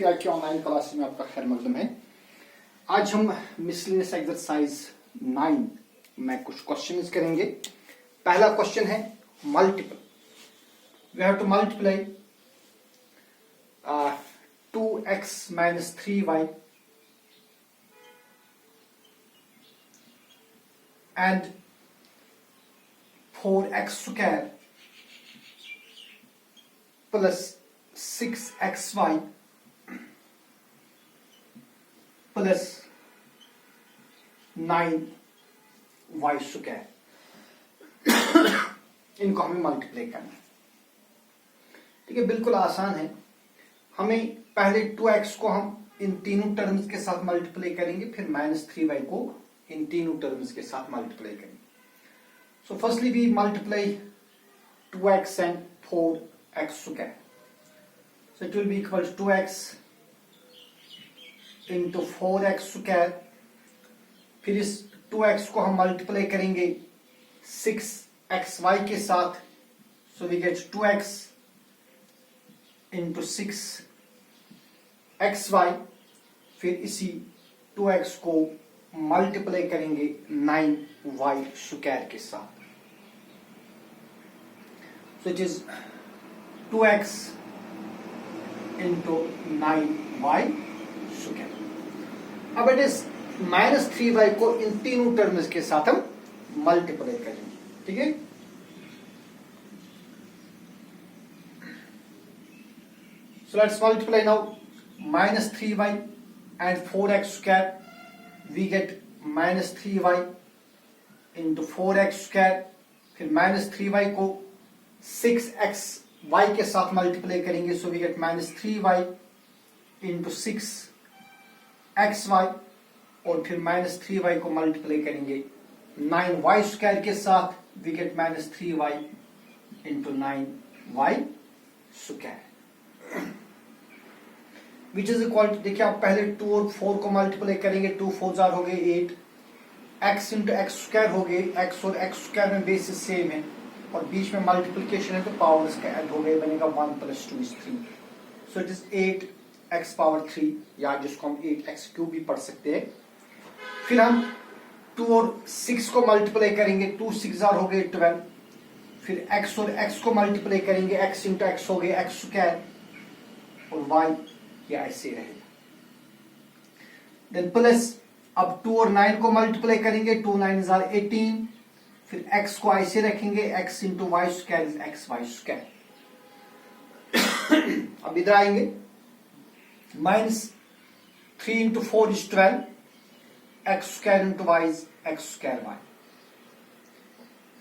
जीएफआई की online class में आपका खैर मकदम है। आज हम मिसलेनियस एक्सरसाइज 9 में कुछ क्वेश्चंस करेंगे। पहला क्वेश्चन है multiple. We have to multiply 2x minus 3y and 4x square plus 6xy plus 9y square इनको हमें मल्टीप्लाई करना है। ठीक है, बिल्कुल आसान है। हमें पहले 2x को हम इन तीनों टर्म्स के साथ मल्टीप्लाई करेंगे, फिर -3y को इन तीनों टर्म्स के साथ मल्टीप्लाई करेंगे। So firstly we multiply 2x and 4x square. So it will be equal to 2x into 4x square. फिर इस 2x को हम मल्टीप्लाई करेंगे 6xy के साथ। So we get 2x into 6xy। फिर इसी 2x को मल्टीप्लाई करेंगे 9y स्क्वायर के साथ। So it is 2x into 9y square. अब इट इज -3y को इन तीनों टर्म्स के साथ हम मल्टीप्लाई करेंगे। ठीक है, so let's multiply now -3y and 4x square. We get -3y into 4x square। फिर -3y को 6xy के साथ मल्टीप्लाई करेंगे। So we get -3y into 6xy और फिर -3y को मल्टीप्लाई करेंगे 9y स्क्वायर के साथ। We get -3y into 9y square which is equal to, देखिए आप पहले 2 और 4 को मल्टीप्लाई करेंगे। 2 4 जार हो गए 8, x इंटू एक्स स्क्वायर हो गए। x और x स्क्वायर में बेसिस सेम है और बीच में मल्टीप्लिकेशन है तो पावर्स का ऐड हो गए, बनेगा 1 + 2 = 3। सो इट इज 8x⁻3 या जिसको हम 8x³ भी पढ़ सकते हैं। फिर हम 2 और 6 को मल्टीप्लाई करेंगे। 2 6 जार हो गए 12। फिर x और x को मल्टीप्लाई करेंगे। x इंटू एक्स हो गए x स्क्वायर और y ये ऐसे रहेगा। देन प्लस अब 2 और 9 को मल्टीप्लाई करेंगे। 2 9 जार 18। फिर x को ऐसे रखेंगे, x into y square is xy square. अब इधर आएंगे, -3 into 4 is 12, x square into y is x square y।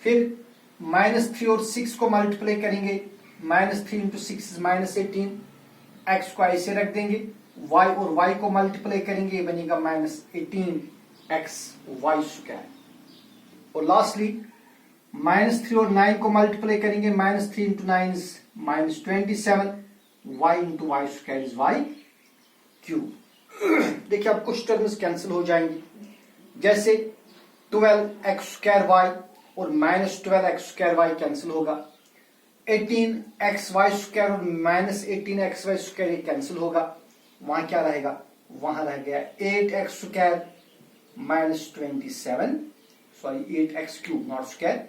फिर -3 और 6 को मल्टीप्लाई करेंगे। -3 इंटू 6 इज -18, x को ऐसे रख देंगे। y और y को मल्टीप्लाई करेंगे, ये बनेगा -18xy स्क्वायर। और लास्टली -3 और 9 को मल्टीप्लाई करेंगे। -3 into 9 is -27, y into y square is y³। देखिए अब कुछ टर्म्स कैंसिल हो जाएंगे, जैसे 12x स्क्वायर y और -12x स्क्वायर y कैंसिल होगा। 18xy स्क्वायर और -18xy स्क्वायर ये कैंसिल होगा। वहां क्या रहेगा, वहां रह गया 8x square -27, sorry 8x³ not square,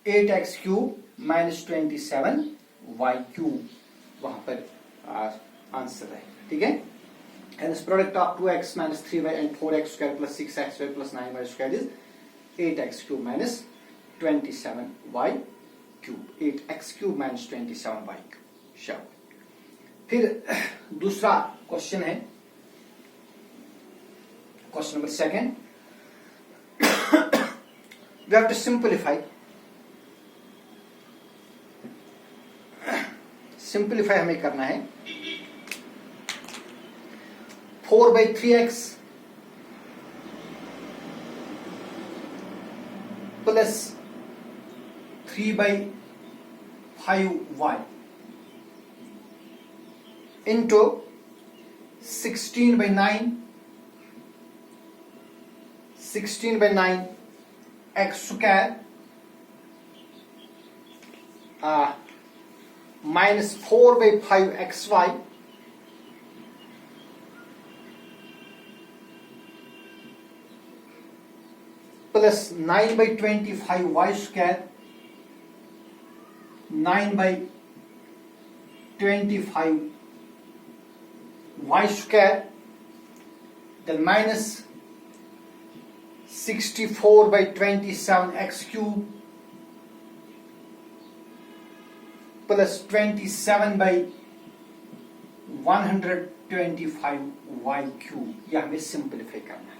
8x³ -27 y³, वहां पर आंसर है। ठीक है, and this product of 2x minus 3y and 4x square plus 6xy plus 9y square is 8x³ minus 27y³। 8x³ minus 27y³। शाबाश। फिर दूसरा question है, question number 2। we have to simplify हमें करना है। 4/3x plus 3/5y into 16/9 x square -4/5xy plus 9/25 y square, 9/25 y square, then minus 64/27 x cube plus 27/125 y cube. यह हमें simplify करना है.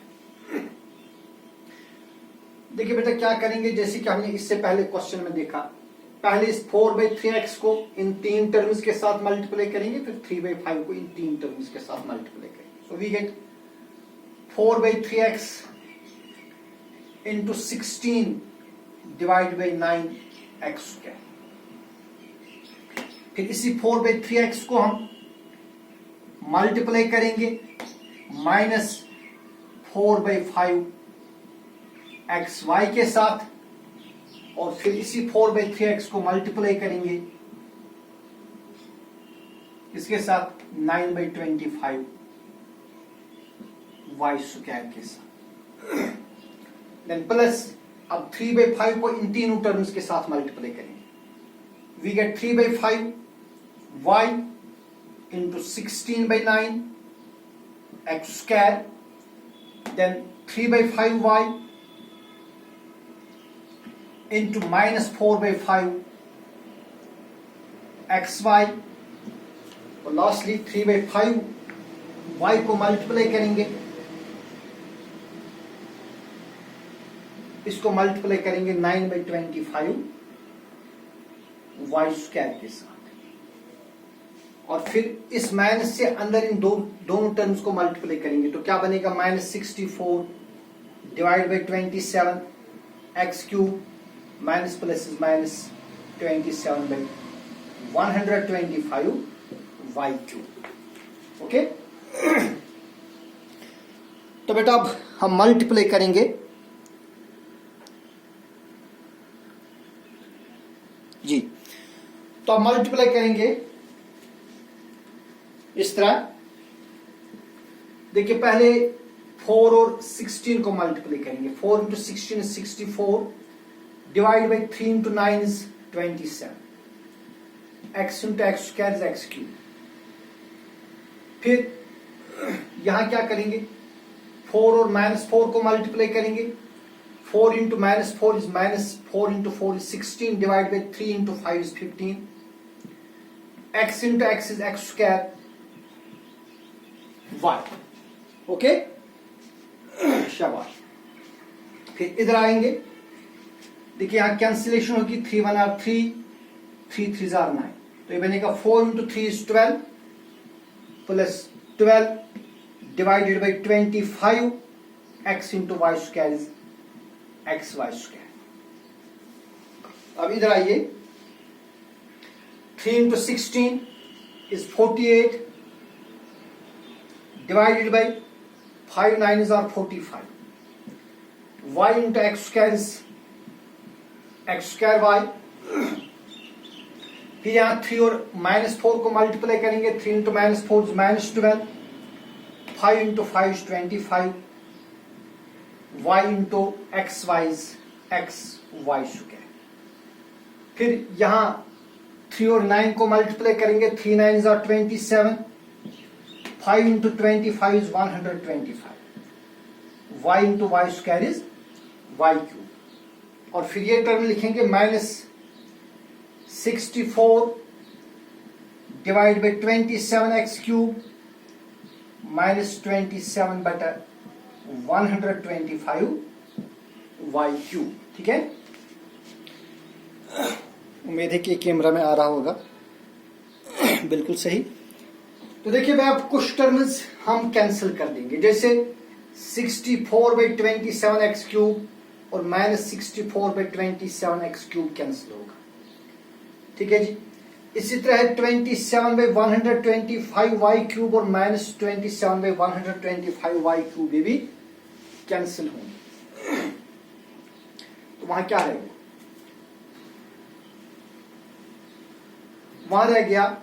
देखिए बेटा क्या करेंगे, जैसे कि हमने इससे पहले क्वेश्चन में देखा, पहले इस 4/3x को इन तीन टर्म्स के साथ मल्टीप्लाई करेंगे, फिर 3/5 को इन तीन टर्म्स के साथ मल्टीप्लाई करेंगे. So we get 4/3x into 16 divided by 9x square. फिर इसी 4/3x को हम मल्टीप्लाई करेंगे माइनस 4/5 xy के साथ, और फिर इसी 4/3x को मल्टीप्लाई करेंगे इसके साथ 9/25 y स्क्वायर के साथ. देन प्लस अब 3/5 को इन तीनों टर्म्स के साथ मल्टीप्लाई करेंगे. We get 3/5 y into 16/9 x square, then 3/5 y into minus 4/5 xy, और लास्टली 3/5 y को मल्टीप्लाई करेंगे, इसको मल्टीप्लाई करेंगे 9/25 वाई स्क्वायर के साथ, और फिर इस माइनस से अंदर इन दोनों टर्म्स को मल्टीप्लाई करेंगे. तो क्या बनेगा, -64 divide by 27 x cube minus plus is -27/125 y cube. Okay. तो बेटा अब हम मल्टीप्लाई करेंगे जी. तो अब मल्टीप्लाई करेंगे इस तरह. देखिए पहले 4 और 16 को मल्टीप्लाई करेंगे. 4 into 16 is 64, divide by 3 into 9 is 27, x into x square is x cube. फिर यहां क्या करेंगे, 4 और -4 को मल्टीप्लाई करेंगे. 4 into -4 is -4 into 4 is 16, divide by 3 into 5 is 15, x into x is x square y. Okay, शाबाश. फिर इधर आएंगे. देखिए यहां कैंसिलेशन होगी, 3 1 आर 3, 3 3 आर 9. तो ये बनेगा 4 into 3 is 12 plus 12 divided by 25 x into y square is x y square. अब इधर आइए, 3 into 16 is 48 divided by 5 9 is or 45, y into x square is x square y. फिर यहां 3 और -4 को मल्टीप्लाई करेंगे. 3 into -4 is -12, 5 into 5 is 25, y into x y is x y square. फिर यहां 3 और 9 को मल्टीप्लाई करेंगे. 3 9 is are 27, 5 into 25 is 125, y into y square is y cube. और फिर ये टर्म लिखेंगे -64 divide by 27 x cube -27/125 y cube. ठीक है, उम्मीद है कि कैमरा में आ रहा होगा. बिल्कुल सही. तो देखिए भाई अब कुछ टर्म्स हम कैंसिल कर देंगे, जैसे 64/27 एक्स क्यूब और -64/27 एक्स क्यूब कैंसिल होगा. ठीक है जी. इसी तरह 27/125 वाई क्यूब और -27/125 वाई क्यूब ये भी कैंसिल होंगे. तो वहां क्या रहेगा, वहां रह गया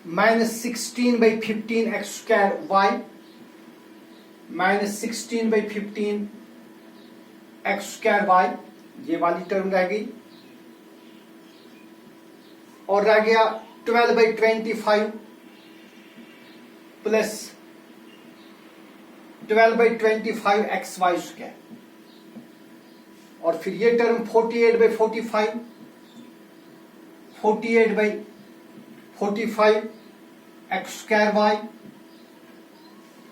-16/15 x square y, -16/15 x square y, ये वाली टर्म रह गई, और रह गया 12/25 प्लस 12/25 एक्स वाई स्क्वायर, और फिर ये टर्म 48/45 एक्स स्क्वायर वाई,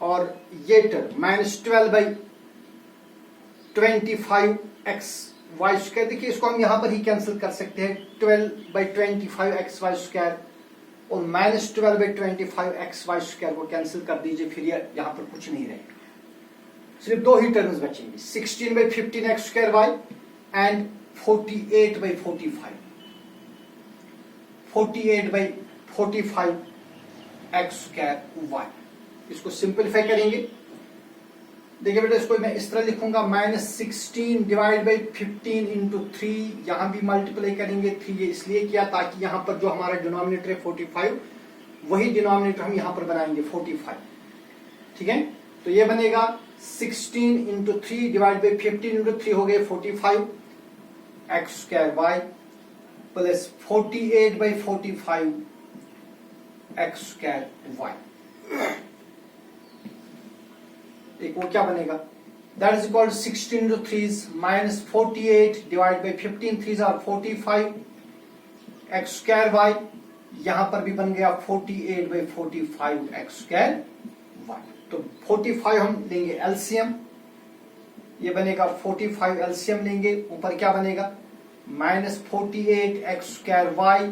और ये टर्म -12/25 एक्स वाई स्क्वायर। देखिए इसको हम यहां पर ही कैंसिल कर सकते हैं, 12/25 एक्स वाई स्क्वायर और -12/25 एक्स वाई स्क्वायर को कैंसिल कर दीजिए, फिर यहां पर कुछ नहीं रहेगा, सिर्फ दो ही टर्म्स बचेंगे, 16/15 x square y and 48/45 x square y. इसको सिंपलीफाई करेंगे। देखिए बेटा इसको मैं इस तरह लिखूंगा, -16 डिवाइड बाई 15 इंटू 3, यहां भी मल्टीप्लाई करेंगे 3, ये इसलिए किया ताकि यहां पर जो हमारा डिनोमिनेटर है 45, वही डिनोमिनेटर हम यहां पर बनाएंगे 45, ठीक है। तो ये बनेगा 16 इंटू 3 डिवाइड बाई 15 इंटू 3 हो गए 45 x square y plus 48/45 x square y. एक वो क्या बनेगा, that is equal 16 into 3 minus 48 divide by 15, 3 are 45 x square y, यहां पर भी बन गया 48/45 एक्स स्क्वायर वाई। तो 45 हम लेंगे एलसीएम, ये बनेगा 45 एलसीएम लेंगे, ऊपर क्या बनेगा -48 एक्स स्क्वायर वाई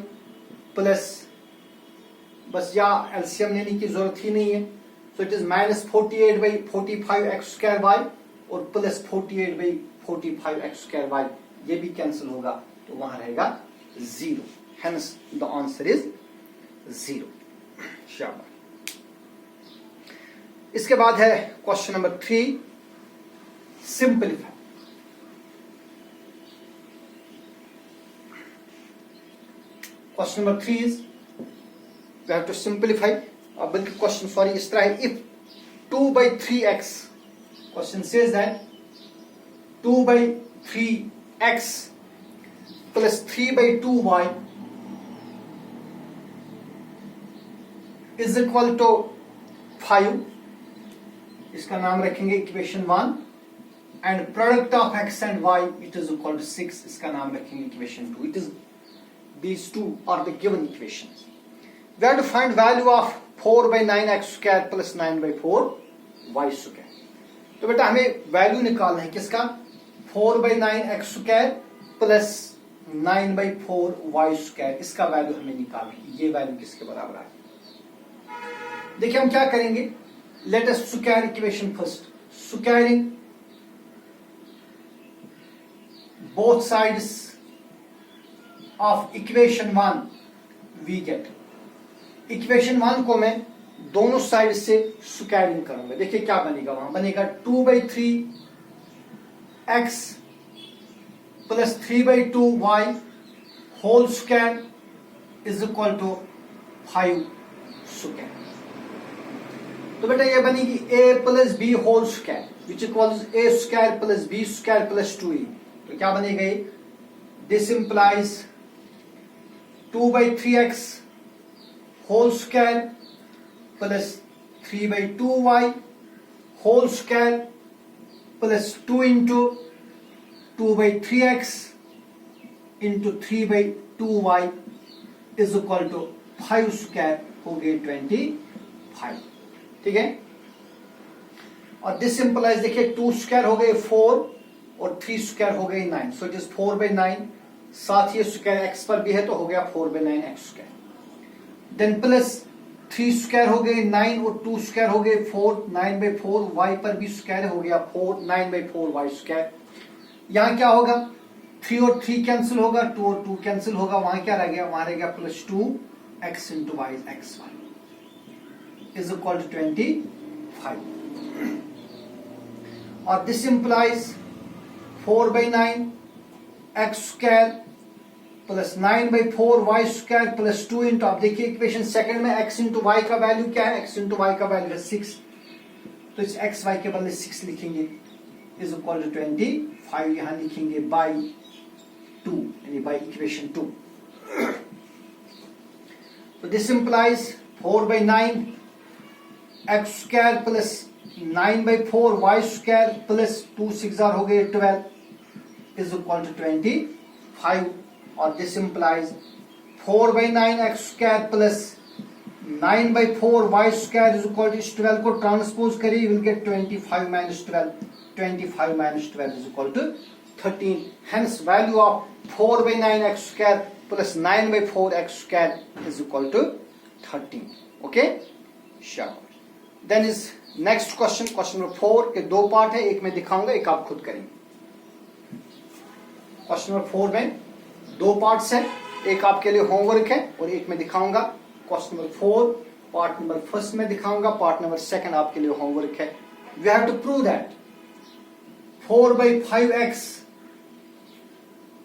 प्लस, बस या एलसीएम लेने की जरूरत ही नहीं है, so it is -48/45 x square y और प्लस 48/45 एक्स स्क्वायर वाई, ये भी कैंसिल होगा तो वहां रहेगा 0, हेंस द आंसर इज 0। शाबाश। इसके बाद है question number 3, simplify. Question number 3 is we have to simplify, बल्कि क्वेश्चन सॉरी इस तरह है, if 2/3x, question says that 2/3x plus 3/2y is equal to 5, इसका नाम रखेंगे equation 1, and product of x and y it is equal to 6, इसका नाम रखेंगे equation 2। It is these two are the given equations. We have to find value of 4/9x square plus 9/4y square. तो बेटा हमें value निकालना है किसका, 4/9x square plus 9/4y square, इसका वैल्यू हमें निकालना है, ये वैल्यू किसके बराबर है। देखिए हम क्या करेंगे, let us square equation first, squaring both sides of equation 1 we get, equation 1 को मैं दोनों साइड से स्क्वायरिंग करूंगा। देखिए क्या बनेगा, वहां बनेगा 2/3x plus 3/2y whole square is equal to 5 square. तो बेटा ये बनेगी a plus b whole square which equals a square plus b square plus 2a। तो क्या बनेगा ये, this implies 2/3x whole square plus 3/2y whole square plus 2 into 2/3x into 3/2y is equal to 5 square, हो गए 25, ठीक है। और this implies देखिए 2 स्क्वायर हो गए 4 और 3 स्क्वायर हो गए 9, सो इट इज 4/9, साथ ही स्क्वायर x पर भी है तो हो गया 4/9 x square, then plus 3 square हो गए 9 और 2 स्क्वायर हो गए 4, 9/4 y पर भी स्क्वायर हो गया 4, 9/4 y स्क्वायर। यहां क्या होगा, 3 और 3 कैंसिल होगा, 2 और 2 कैंसिल होगा, वहां क्या रह गया, वहां रह गया plus 2x into y x y is equal to 25, और this implies 4/9 x square plus 9/4 square plus 2 into, आप देखिए इक्वेशन सेकंड में x इंटू वाई का वैल्यू क्या है, x इंटू वाई का वैल्यू है 6, तो इस x y के बदले 6 लिखेंगे, इज इक्वल टू 25, यहां लिखेंगे बाई 2, यानी बाई इक्वेशन 2. तो this implies 4/9 x square plus 9/4 y square plus 2 6 हो गए 12 इज इक्वल टू 25. और this implies 4/9 x square plus 9/4 y square is equal to 12 को ट्रांसपोज करिए, will get 25 minus 12. 25 minus 12 is equal to 13. Hence value of 4/9 x square plus 9/4 x square is equal to 13. Okay? Sure. Then is next question, question number 4 के दो part है, एक मैं दिखाऊंगा, एक आप खुद करेंगे. क्वेश्चन नंबर 4 में दो पार्ट्स हैं, एक आपके लिए होमवर्क है और एक मैं दिखाऊंगा. Question number 4 part number first में दिखाऊंगा, पार्ट नंबर सेकंड आपके लिए होमवर्क है. We have to prove that 4/5x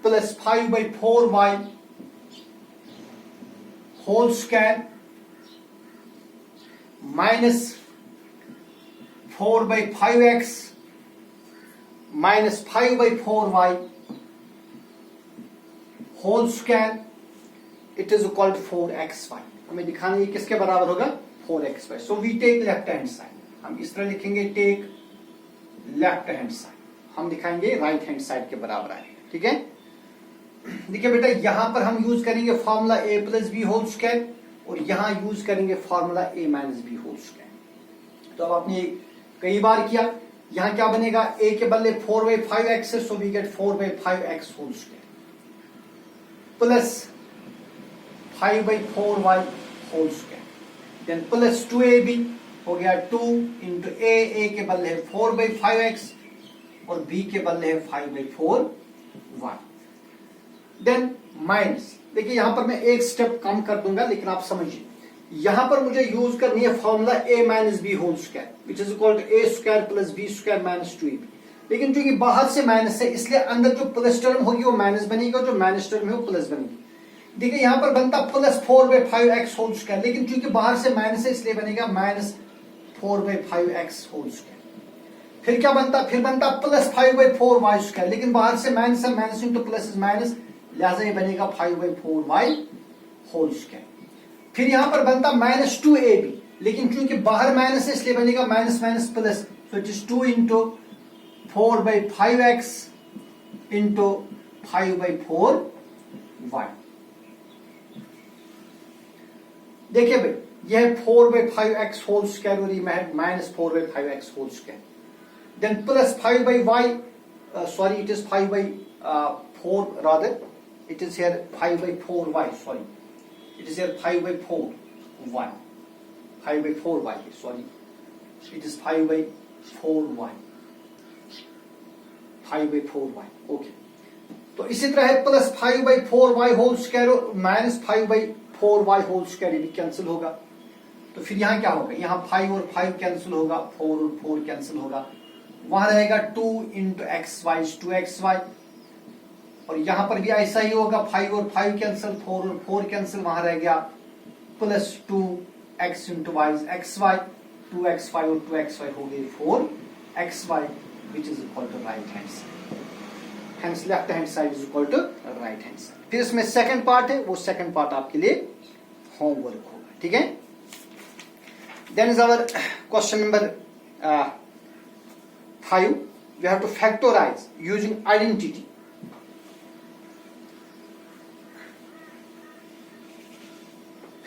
plus 5/4y whole square minus 4/5x minus 5/4y whole square it is equal to 4xy. हमें दिखाना है किसके बराबर होगा, 4xy. So we take left hand side. हम इस तरह लिखेंगे take left hand side. हम दिखाएंगे राइट हैंड साइड के बराबर आएगा. ठीक है, देखिए बेटा यहां पर हम यूज करेंगे formula a plus b whole square और यहां यूज करेंगे formula a minus b whole square. तो अब आपने कई बार किया, यहां क्या बनेगा, a के बदले 4/5x है, so we get 4/5x whole square plus 5/4y whole square, then plus 2ab हो गया 2 इंटू a के बदले है 4/5x और b के बदले है 5/4y. देन माइनस, देखिए यहां पर मैं एक स्टेप कम कर दूंगा, लेकिन आप समझिए यहां पर मुझे यूज करनी है formula a minus b whole square which is equal to a square plus b square minus 2ab. लेकिन चूंकि बाहर से माइनस है, इसलिए अंदर जो प्लस टर्म होगी वो माइनस बनेगी और जो माइनस टर्म है वो प्लस बनेगी. देखिए यहां पर बनता प्लस 4/5x होल स्क्वायर, लेकिन चूंकि बाहर से माइनस है इसलिए बनेगा माइनस 4/5x होल स्क्वायर. फिर क्या बनता, फिर बनता प्लस 5/4y स्क्वायर, लेकिन बाहर से माइनस है, minus into plus is minus, लिहाजा ये बनेगा 5/4y होल स्क्वायर. फिर यहां पर बनता माइनस 2ab, लेकिन क्योंकि बाहर माइनस है इसलिए बनेगा minus minus plus, so it is 2 into 4/5x into 5/4y. देखिए भाई यह 4/5x होल स्क्वायर और ये minus 4/5x whole square. Then plus 5/y, sorry, it is 5/4 rather. It is here 5/4y. Sorry, it is here 5/4y. 5/4y. Sorry, it is 5/4y. 5/4y. Okay. तो इसी तरह है plus 5/4y whole square और minus 5/4y whole square, ये भी cancel होगा. तो फिर यहाँ क्या होगा, यहाँ 5 और 5 कैंसिल होगा, 4 और 4 कैंसिल होगा, वहां रहेगा 2 इंटू एक्स वाई 2xy. और यहां पर भी ऐसा ही होगा, 5 और 5 कैंसिल, 4 और 4 कैंसिल, वहां रह गया plus 2x into Y xy, 2xy और 2xy हो गई 4xy which is equal to right hand side. Hence left hand side is equal to right hand side. फिर इसमें सेकंड पार्ट है, वो सेकंड पार्ट आपके लिए होमवर्क होगा. ठीक है, then is our question number 5. We have to factorize using identity.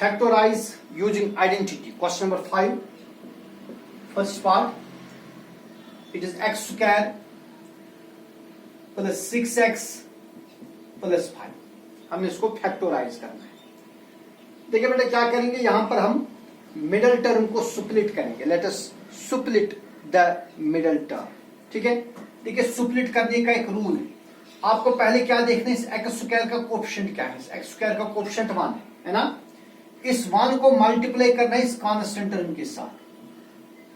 Factorize using identity. Question number 5. First part. It is x square plus 6x plus 5. हमने इसको फैक्टोराइज करना है. देखिए बेटा क्या करेंगे, यहां पर हम मिडल टर्म को सुप्लिट करेंगे. Let us split the middle term. ठीक है, देखिए सुप्लिट करने का एक रूल है. आपको पहले क्या देखना है, इस एक्स स्क्वायर का कोएफिशिएंट क्या है. इस एक्स स्क्वायर का कोएफिशिएंट 1 है ना. इस 1 को मल्टीप्लाई करना है इस कांस्टेंट टर्म के साथ.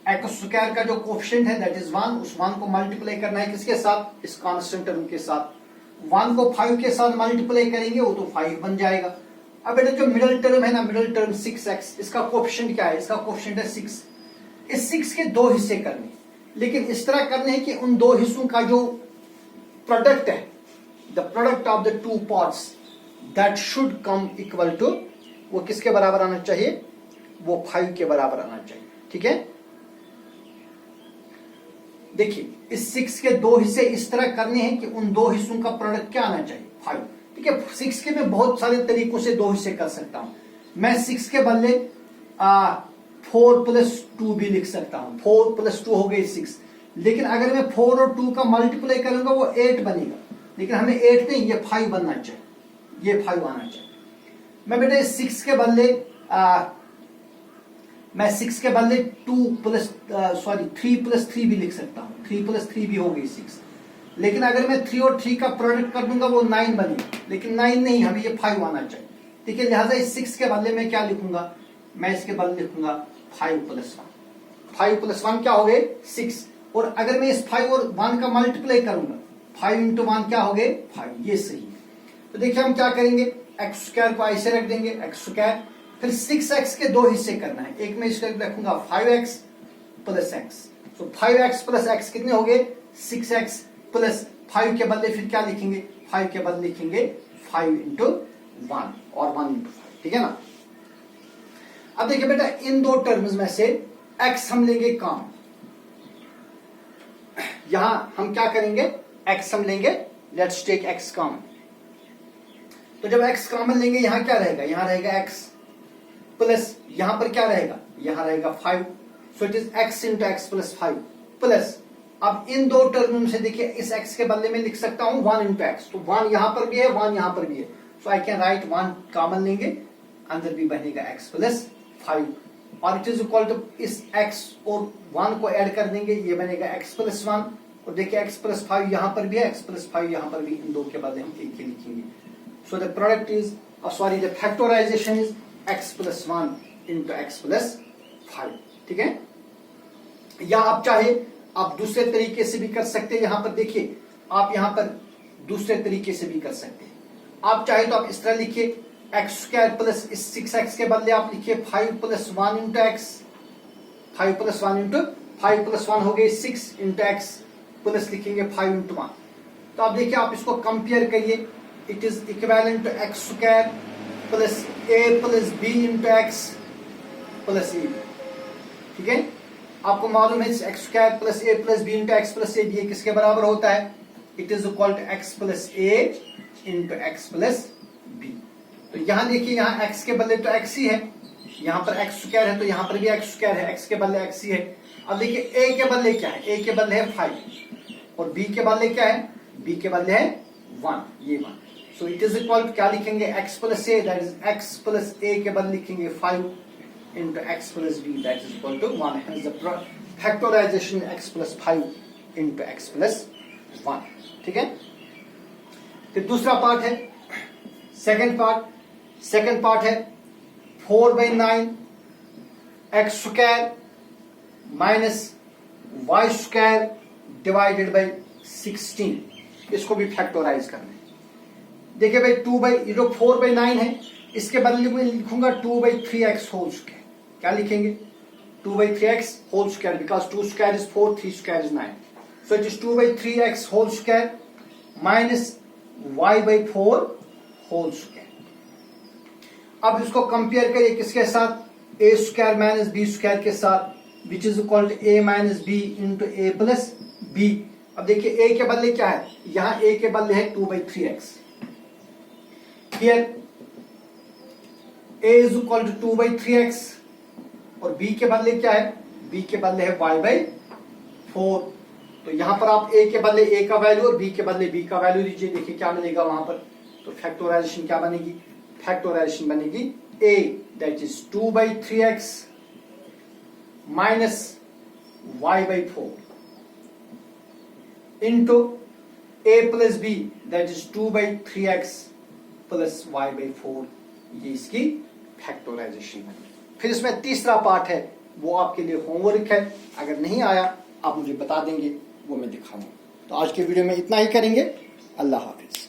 एक्स स्क्वायर का जो कोएफिशिएंट है दैट इज 1, उस 1 को मल्टीप्लाई करना है किसके साथ, इस कांस्टेंट टर्म के साथ. 1 को 5 के साथ मल्टीप्लाई करेंगे वो तो 5 बन जाएगा. अब बेटा जो मिडिल टर्म है ना, मिडिल टर्म 6x, इसका कोएफिशिएंट क्या है, इसका कोएफिशिएंट है 6. इस 6 के दो हिस्से करने, लेकिन इस तरह करने हैं कि उन दो हिस्सों का जो प्रोडक्ट है, the product of the two parts that should come equal to, वो किसके बराबर आना चाहिए, वो 5 के बराबर आना चाहिए। ठीक है, देखिए इस 6 के दो हिस्से इस तरह करने हैं कि उन दो हिस्सों का प्रोडक्ट क्या आना चाहिए, 5। ठीक है, 6 के मैं बहुत सारे तरीकों से दो हिस्से कर सकता हूं। मैं 6 के बदले 4 + 2 भी लिख सकता हूं। 4 + 2 हो गई 6, लेकिन अगर मैं 4 और 2 का मल्टीप्लाई करूंगा वो 8 बनेगा, लेकिन हमें 8 नहीं, ये 5 बनना चाहिए, ये 5 आना चाहिए। मैं बेटा इस 6 के बदले मैं 6 के बदले 3 + 3 भी लिख सकता हूं। 3 + 3 भी हो गई 6, लेकिन अगर मैं 3 और 3 का प्रोडक्ट कर दूंगा वो 9 बनेगा, लेकिन 9 नहीं, हमें ये 5 आना चाहिए। ठीक है, लिहाजा इस 6 के बदले में क्या लिखूंगा, मैं इसके बदले लिखूंगा 5 + 1। 5 + 1 क्या हो गए 6, और अगर मैं इस 5 और 1 का मल्टीप्लाई करूंगा, 5 × 1 क्या हो गए 5, ये सही है। तो देखिए हम क्या करेंगे, x² को ऐसे रख देंगे, x², फिर 6x के दो हिस्से करना है। एक में इसका रखूंगा 5x + x, तो 5x + x कितने हो गए 6x + 5 के बदले फिर क्या लिखेंगे, 5 के बदले लिखेंगे 5 × 1 और 1 × 5। ठीक है ना। अब देखिए बेटा इन दो टर्म्स में से x हम लेंगे कॉमन, यहां हम क्या करेंगे, x हम लेंगे, लेट्स टेक x कॉमन। तो जब x कॉमन लेंगे यहां क्या रहेगा, यहां रहेगा x प्लस यहां पर क्या रहेगा, यहां रहेगा 5, सो it is x × x + 5 plus, अब इन दो टर्म से देखिए इस x के बदले में लिख सकता हूं 1 × x, तो 1 यहां पर भी है 1 यहां पर भी है, सो आई कैन राइट 1 कॉमन लेंगे, अंदर भी बनेगा x + 5, और इट इज इक्वल टू इस x और 1 को ऐड कर देंगे, ये बनेगा x + 1, और देखिए x + 5 यहां पर भी है, x + 5 यहां पर भी, इन दो के बदले हम एक ही लिखेंगे। So the product is the factorization is x + 1 × x + 5। ठीक है, या आप चाहे आप दूसरे तरीके से भी कर सकते हैं। यहां पर देखिए आप यहां पर दूसरे तरीके से भी कर सकते हैं। आप चाहे तो आप इस तरह लिखिए x² प्लस इस 6x के बदले आप लिखिए 5 + 1 × x, 5 + 1 × 5 + 1 हो गए 6 × x प्लस लिखेंगे 5 × 1। तो आप देखिए आप इसको कंपेयर करिए, it is equivalent to x² plus a + b × x plus a। ठीक है, आपको मालूम है x² plus a + b × x plus a, ये किसके बराबर होता है, it is equal to x + a × x + b। तो यहां देखिए यहाँ x के बदले तो x ही है, यहाँ पर x² है तो यहाँ पर भी x² है, x के बदले x ही है। अब देखिए a के बदले क्या है, a के बदले है 5, और b के बदले क्या है, b के बदले है 1, ये 1। So it is equal to क्या लिखेंगे x + a, that is x + a के बदले लिखेंगे 5 × x + b, that is equal to 1। Hence the factorization x + 5 × x + 1। ठीक है, फिर दूसरा पार्ट है, सेकंड पार्ट है 4/9 x² - y² / 16, इसको भी फैक्टराइज करना है। देखिए भाई ये जो 4/9 है इसके बदले में लिखूंगा 2/3x²। क्या लिखेंगे, 2/3x², because 2² is 4, 3² is 9, so it is 2/3x² - y/4²। अब इसको कंपेयर करिए किसके साथ, a² - b² के साथ, which is equal to a - b × a + b। अब देखिए a के बदले क्या है, यहां a के बदले है 2/3x, here a is equal to 2/3x, और b के बदले क्या है, b के बदले है y/4। तो यहां पर आप a के बदले a का वैल्यू और b के बदले b का वैल्यू दीजिए, देखिए क्या मिलेगा वहां पर। तो फैक्टराइजेशन क्या बनेगी, फैक्टराइजेशन बनेगी a, that is 2/3x - y/4 into a + b, that is 2/3x + y/4, ये इसकी फैक्टराइजेशन बनेगी। फिर इसमें तीसरा पार्ट है, वो आपके लिए होमवर्क है, अगर नहीं आया आप मुझे बता देंगे, वो मैं दिखाऊंगा। तो आज के वीडियो में इतना ही करेंगे। अल्लाह हाफिज।